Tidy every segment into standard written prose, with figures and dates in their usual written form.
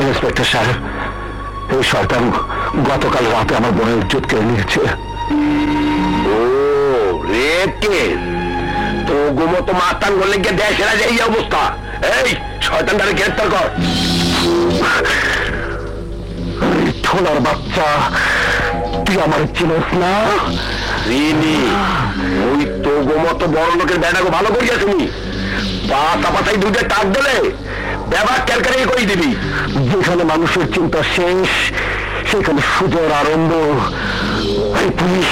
Inspector সাহেব, এই শয়তান গতকাল রাতে আমার বোনের ইজ্জত কেড়ে নিয়েছে। ও রেপ কেস, তো গোমতো মাস্তান বললে গিয়ে দেশের এই অবস্থা। এই শয়তানটারে গ্রেফতার কর। ছোলার বাচ্চা, তুই আমার চিনিস না? রিনি, ওই তো গোমতো বড় লোকের বেড়াকে ভালো করিয়া তুমি পাতাই দুধে টাক দিলে ব্যবহার ক্যালকারি করে দিবি। যেখানে মানুষের চিন্তা শেষ, সেখানে সুদের আরম্ভ। পুলিশ,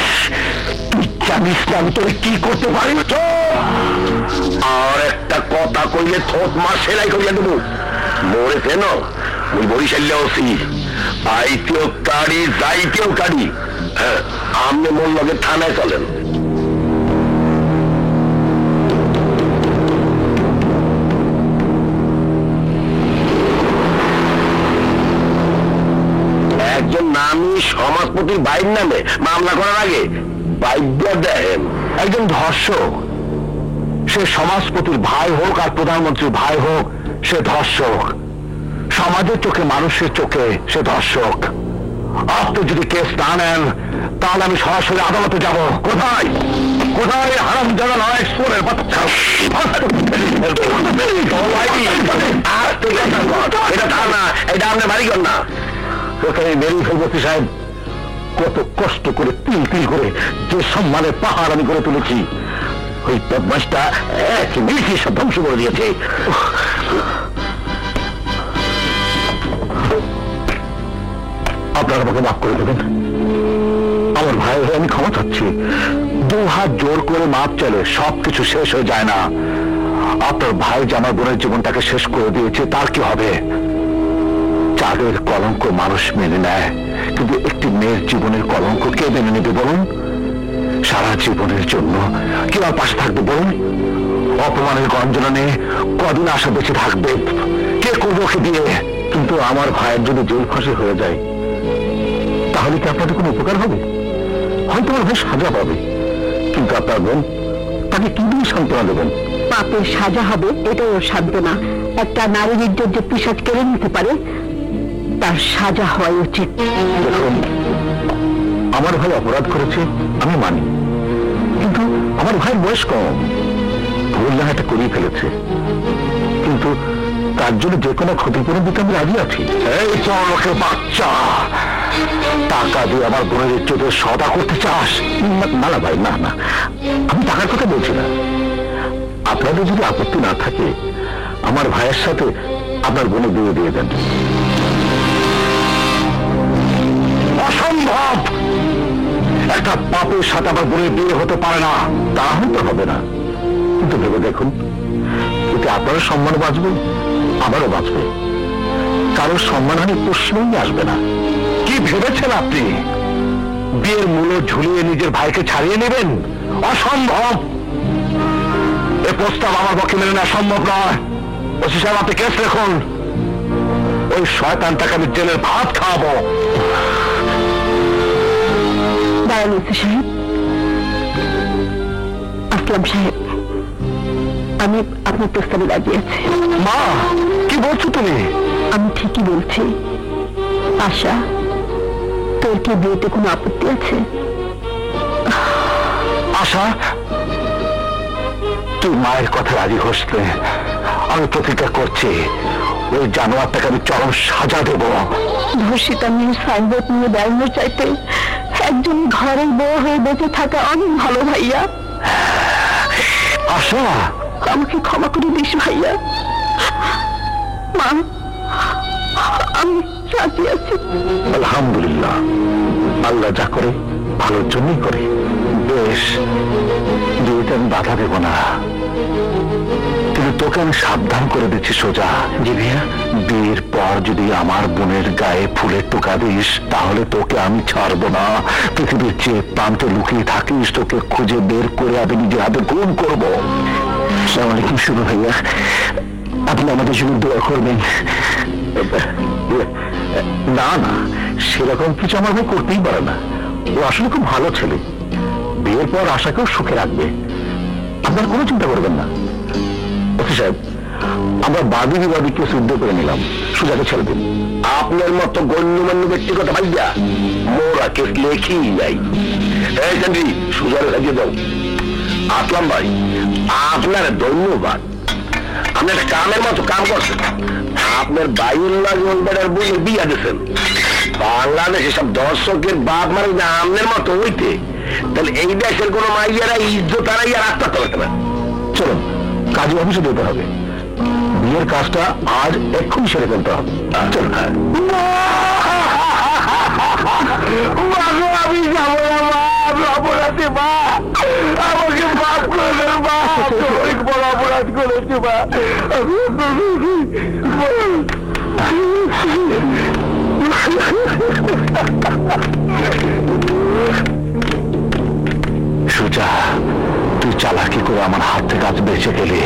তুই জানিস না আমি তোরে কি করতে পারি? আর একটা কথা কইলে থোত মার সেলাই করিয়া দেবো। মরে কেন ওই বরিশাল্য ওসি, আইতেও কাড়ি যাইতেও কাড়ি। আপনি মোর লগে থানায় চলেন। একজন নামী সমাজপতির বাইর নামে মামলা করার আগে বাইদ্য দেন একজন ধর্ষক, সে সমাজপতির ভাই হোক আর প্রধানমন্ত্রীর ভাই হোক, সে ধর্ষক। সমাজের চোখে, মানুষের চোখে সে ধর্ষক। আপনি যদি কেস না নেন তাহলে আমি সরাসরি আদালতে যাব। কোথায় কোথায় হারামজাদা নয় সোরের বাচ্চা? এটা থানা, এটা আপনার বাড়িঘর না। ওখানে মেরেই ফেলবো সাহেব। কত কষ্ট করে তিল তিল করে যে সম্মানের পাহাড় আমি করে তুলেছি, ওই বদমাসটা এক মিনিটে সব ধ্বংস করে দিয়েছে। আপনারা আমাকে মাফ করে দেবেন। আমার ভাই হয়ে আমি ক্ষমা চাচ্ছি। দু হাত জোর করে মাপ চাইলে সবকিছু শেষ হয়ে যায় না। আপনার ভাই যে আমার বোনের জীবনটাকে শেষ করে দিয়েছে, তার কি হবে? চাঁদের কলঙ্ক মানুষ মেনে নেয়, কিন্তু একটি মেয়ের জীবনের কলঙ্ক কে মেনে নেবে বলুন? সারা জীবনের জন্য কে আর পাশে থাকবে বলুন? অপমানের গঞ্জনা নিয়ে কদিন আশা বেঁচে থাকবে? কে করবো ওকে দিয়ে? কিন্তু আমার ভাইয়ের যদি জেল ফাঁসি হয়ে যায়, তাহলে কি আপনাদের কোনো উপকার হবে? হয়তো আমার ভাই সাজা পাবে, কিন্তু আপনার বোন, তাকে কি দিয়ে সান্ত্বনা দেবেন? পাপের সাজা হবে এটাও সান্ত্বনা। একটা নারীর ইজ্জত যে পিশাচ কেড়ে নিতে পারে, তার সাজা হওয়া উচিত। দেখুন, আমার ভাই অপরাধ করেছে আমি মানি, কিন্তু আমার ভাইয়ের বয়স কম, ভুল জায়গাটা করিয়ে ফেলেছে। কিন্তু তার জন্য যে কোনো ক্ষতিপূরণ দিতে আমি রাজি আছি। এই চোখের বাচ্চা, টাকা দিয়ে আমার বোনের ইজ্জতের সদা করতে চাস? না না ভাই, না না, আমি টাকার কথা বলছি না। আপনাদের যদি আপত্তি না থাকে, আমার ভাইয়ের সাথে আপনার বোনের বিয়ে দিয়ে দেন। অসম্ভব! একটা পাপের সাথে আমার বোনের বিয়ে হতে পারে না। তা হয়তো হবে না, কিন্তু ভেবে দেখুন, এতে আপনারও সম্মান বাঁচবে, আমারও বাঁচবে। কারোর সম্মানহানির প্রশ্নই আসবে না। কি ভেবেছেন আপনি বিয়ের মূল্য ঝুলিয়ে নিজের ভাইকে ছাড়িয়ে নেবেন? অসম্ভব! এ প্রস্তাব আমার পক্ষে মেনে নেওয়া সম্ভব নয়। ওসি সাহেব, আপনি কেস রাখুন। ওই শয়তানটাকে আমি জেলের ভাত খাওয়াবো। দাঁড়ান সাহেব। আসলাম সাহেব, আমি আপনার প্রস্তাবে রাজি আছি। মা, কি বলছো তুমি? আমি ঠিকই বলছি। আশা, তোর কি বিয়েতে কোনো আপত্তি আছে? আশা, তুই মায়ের কথা রাজি হসতে আমি প্রতিজ্ঞা করছি, ওই জানোয়ারটাকে আমি চরম সাজা দেব। ধর্ষিতা মেয়ের সাইনবোর্ড নিয়ে বেড়ানোর চাইতে একজন ঘরের বউ হয়ে বেঁচে থাকা অনেক ভালো ভাইয়া। আশা, আমাকে ক্ষমা করে দিস ভাইয়া। মা, আমি রাজি আছি। আলহামদুলিল্লাহ, আল্লাহ যা করে ভালোর জন্যই করে। বেশ, বিয়েতে আমি বাধা দেব না, কিন্তু তোকে আমি সাবধান করে দিচ্ছি সোজা। জি ভাইয়া। বিয়ের পর যদি আমার বোনের গায়ে ফুলের টোকা দিস, তাহলে তোকে আমি ছাড়বো না। পৃথিবীর যে প্রান্তে লুকিয়ে থাকিস, তোকে খুঁজে বের করে আমি নিজের হাতে গুম করবো। আসসালামু আলাইকুম শুভ ভাইয়া, আপনি আমাদের জন্য দোয়া করবেন। না না, সেরকম কিছু আমার ভাই করতেই পারে না। ও আসলে খুব ভালো ছেলে। বিয়ের পর আশাকেও সুখে রাখবে, আপনার কোনো চিন্তা করবেন না। ওসি সাহেব, আমরা বাদী বিবাদীকে সিদ্ধ করে নিলাম, সুজাকে ছেড়ে দিন। আপনার মতো গণ্যমান্য ব্যক্তিগত ভাইয়া মোরা কেস লেখি যাই। এই চান্দ্রি সুজার লাগিয়ে দাও। আসলাম ভাই আপনার ধন্যবাদ, আপনি একটা কামের মতো কাম করছেন। আপনার বাইউল্লাহ গোলবেড়ার বইয়ের বিয়া দিয়েছেন। বাংলাদেশে সব দর্শকের বাপ মানে না আপনার মতো হইতে, তাহলে এই দেশের কোন মাইয়ারা ইজ্জত তারাই আর রাখতে পারবে না। চলো কাজী অফিসে যেতে হবে, বিয়ের কাজটা আজ এক্ষুনি সেরে ফেলতে হবে। চল। আমি যাবো না মা, অপরাধী মা, আমাকে মাফ করে দেন মা, অনেক বড় অপরাধ করেছি মা। সুজা, তুই চালাকি করে আমার হাত থেকে আজ বেঁচে গেলি।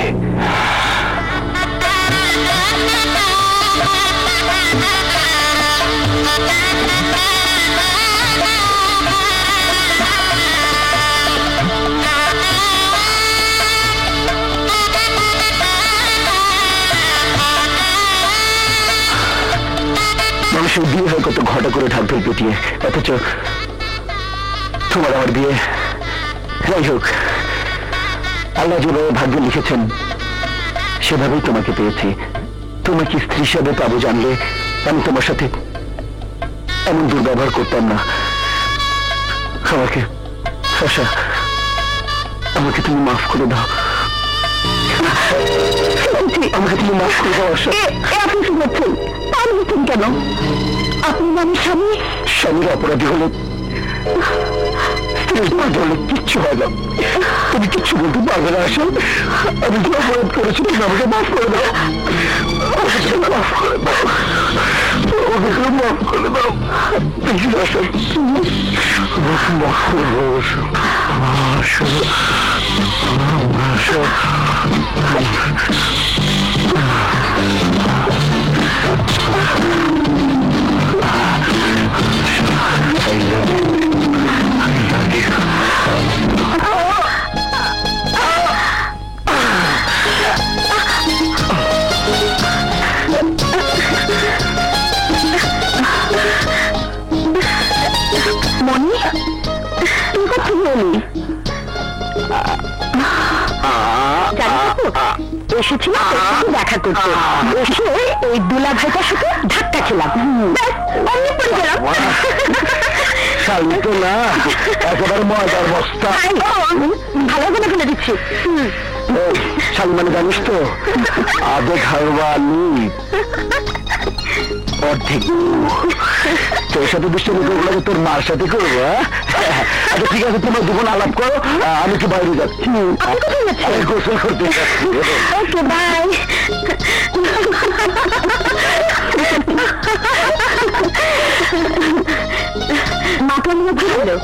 মানুষের বিয়ে হয় কত ঘটা করে ঢাকঢোল পেটিয়ে, অথচ তোমার আমার বিয়ে। যাই হোক, আল্লাহ যেভাবে ভাগ্য লিখেছেন সেভাবেই তোমাকে পেয়েছি। তোমাকে স্ত্রী হিসাবে পাবো জানলে আমি তোমার সাথে এমন দুর্ব্যবহার করতাম না। আমাকে তুমি মাফ করে দাও, আমাকে তুমি মাফ করে দাও আশা। আপনি কি বলছেন? পারবেন কেন? আপনি মানে স্বামীর অপরাধী হলে কিচ্ছু হয় না। তুমি কিচ্ছু বলতে পারবে না আশা। আমি যে অপরাধ করেছি তুমি আমাকে মাফ করে দাও, মাফ করে দাও, আমাকে মাফ করে দাও। আশা মাফ করে দাও আশা। মনি, তুই কথা বলি এসেছিল দেখা করতে, এসে ওই দুলা ভাইটার সাথে ধাক্কা খেলাম, অমনি পড়ে গেলাম। শালি তো না একেবারে ময়দার বস্তা। ভালো করে ফেলে দিচ্ছি। শালি মানে জানিস তো আধে খাওয়ালি অর্ধেক। তোর সাথে দুষ্টমি করবো, তোর মার সাথে করবো। আচ্ছা ঠিক আছে, তোমার দুজন আলাপ করো, আমি কি বাইরে যাচ্ছি, গোসল করতে যাচ্ছি। Okay bye. মাথা নিয়ে ভালো,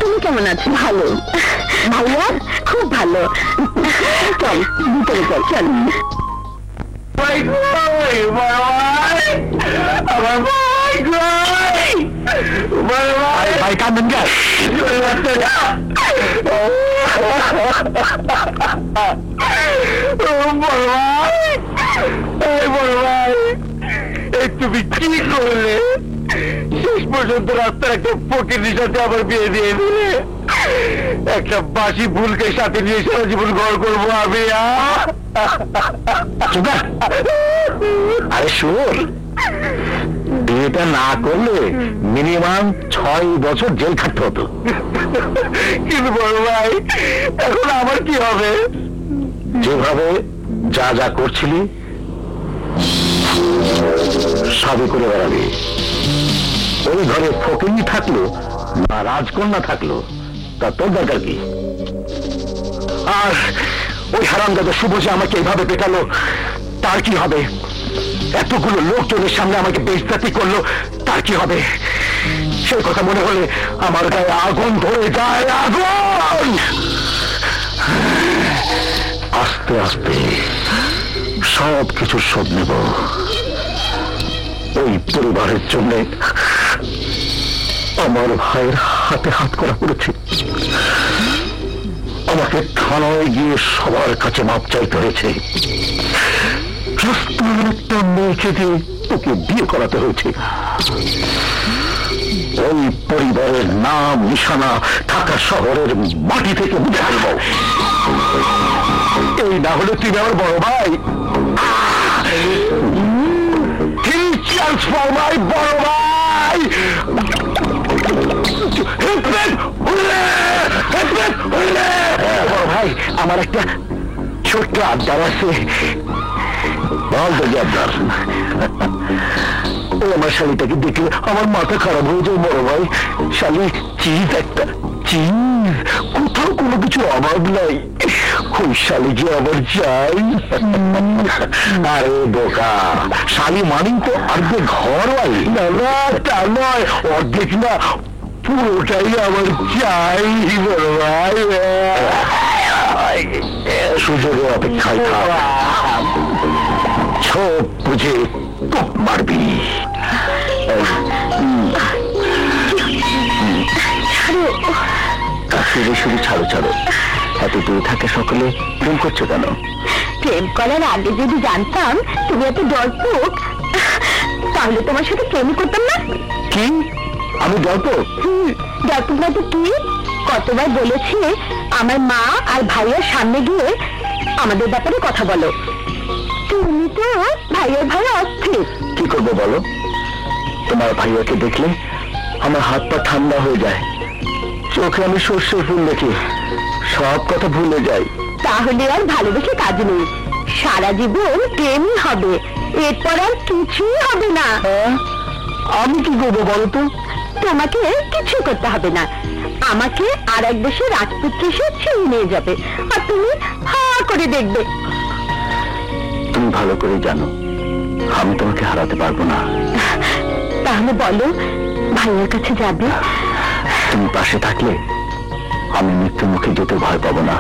তুমি কেমন আছো? ভালো। ভাইয়া খুব ভালো। চল ভিতরে চল। চল ভাই কান্দেন কে? তুমি কি করলে? শেষ পর্যন্ত রাস্তার একটা ফকিরের সাথে আবার বিয়ে দিয়ে দিলে। একটা বাসি ভুলকে সাথে নিয়ে সারা জীবন ঘর করবো আমি। আরে শোন, বিয়েটা না করলে মিনিমাম 6 বছর জেল খাটতে হতো। কিন্তু বড় ভাই এখন আমার কি হবে? যেভাবে যা যা করছিলি সবই করে বেড়াবি। ওই ঘরে ফকিনি থাকলো না রাজকন্যা থাকলো তা তোর দরকার কি? আর ওই হারামজাদা শুভ যে আমাকে এইভাবে পেটালো তার কি হবে? এতগুলো লোকজনের সামনে আমাকে বেইজ্জতি করলো তার কি হবে? সেই কথা মনে হলে আমার গায়ে আগুন ধরে যায়, আগুন। আস্তে আস্তে সব কিছু শোধ নেব। ওই পরিবারের জন্য আমার ভাইয়ের হাতে হাত করা পড়েছে। আমাকে থানায় গিয়ে সবার কাছে মাপ চাইতে হয়েছে। রাস্তার একটা মেয়েকে দিয়ে তোকে বিয়ে করাতে হয়েছে। ওই পরিবারের নাম নিশানা ঢাকা শহরের মাটি থেকে মুছে ফেলব। এই না হলে তুমি আমার বড় ভাই। ফর মাই বড় ভাই। বড় ভাই, আমার একটা ছোট্ট আবদার আছে। বল দেখি আবদার। ও আমার শালিটাকে দেখলে আমার মাথা খারাপ হয়ে যায় বড় ভাই। শালি চিজ একটা, চিজ, কোথাও কোনো কিছু অভাব নাই। ওই শালিকে আবার চাই। আরে বোকা, শালি মানি তো অর্ধেক ঘর ভাই। না তা নয়, অর্ধেক না, পুরোটাই আমার চাই বড় ভাই। সুযোগের অপেক্ষায় থাক, ছোপ বুঝে কোপ মারবি। শুধু শুধু ছাড়ো ছাড়ো, এত দূরে থাকে সকলে প্রেম করছো কেন? প্রেম করার আগে যদি জানতাম তুমি এত ডরপোক, তাহলে তোমার সাথে প্রেমই করতাম না। কি আমি ডরপোক? ডরপোক না তো কি? কতবার বলেছি আমার মা আর ভাইয়ের সামনে গিয়ে আমাদের ব্যাপারে কথা বলো। তুমি তো ভাইয়ের ভাই অস্থির। কি করবো বলো? তোমার ভাইয়াকে দেখলে আমার হাত পা ঠান্ডা হয়ে যায়, চোখে আমি সর্ষের ফুল দেখি, সব কথা ভুলে যাই। তাহলে আর ভালোবেসে কাজ নেই, সারা জীবন প্রেমই হবে, এরপর আর কিছুই হবে না। আমি কি করবো বলো তো? তোমাকে কিছু করতে হবে না, আমাকে আর এক দেশে রাজপুত্র এসে ছিনিয়ে নিয়ে যাবে, আর তুমি হা করে দেখবে। তুমি ভালো করে জানো আমি তোমাকে হারাতে পারবো না। তাহলে বলো, ভাইয়ের কাছে যাবে? তুমি পাশে থাকলে আমি মৃত্যুর মুখে যেতে ভয় পাবো না।